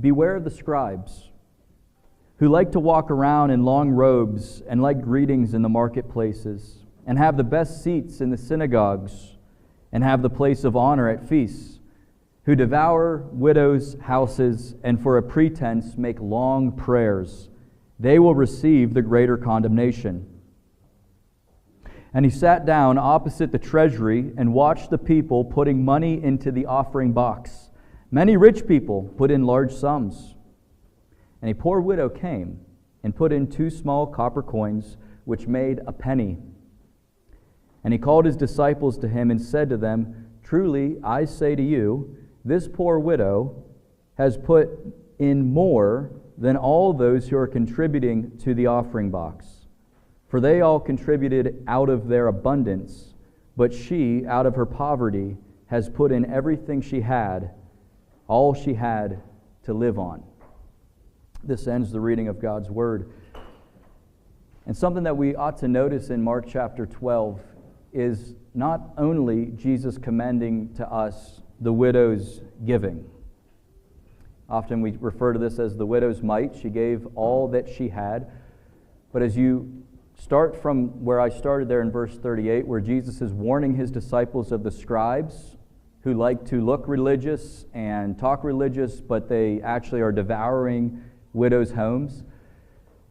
Beware of the scribes, who like to walk around in long robes and like greetings in the marketplaces, and have the best seats in the synagogues, and have the place of honor at feasts, who devour widows' houses, and for a pretense make long prayers. They will receive the greater condemnation. And he sat down opposite the treasury and watched the people putting money into the offering box. Many rich people put in large sums. And a poor widow came and put in 2 small copper coins, which made a penny. And he called his disciples to him and said to them, "Truly, I say to you, this poor widow has put in more than all those who are contributing to the offering box. For they all contributed out of their abundance, but she, out of her poverty, has put in everything she had, all she had to live on." This ends the reading of God's Word. And something that we ought to notice in Mark chapter 12 is not only Jesus commending to us the widow's giving. Often we refer to this as the widow's mite. She gave all that she had. But as you start from where I started there in verse 38, where Jesus is warning his disciples of the scribes who like to look religious and talk religious, but they actually are devouring widows' homes.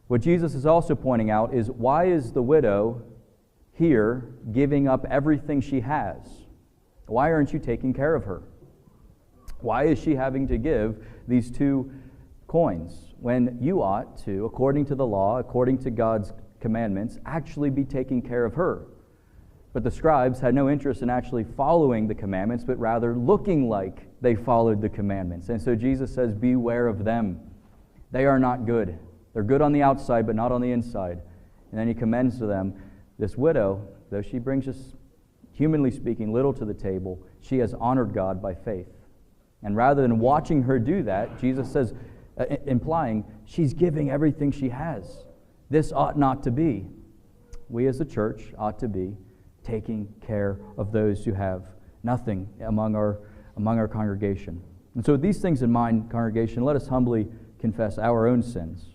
What Jesus is also pointing out is, why is the widow here giving up everything she has? Why aren't you taking care of her? Why is she having to give these 2 coins when you ought to, according to the law, according to God's commandments, actually be taking care of her? But the scribes had no interest in actually following the commandments, but rather looking like they followed the commandments. And so Jesus says, beware of them. They are not good. They're good on the outside, but not on the inside. And then he commends to them, this widow, though she brings us, humanly speaking, little to the table, she has honored God by faith. And rather than watching her do that, Jesus says, implying she's giving everything she has. This ought not to be. We as a church ought to be taking care of those who have nothing among our congregation. And so with these things in mind, congregation, let us humbly confess our own sins.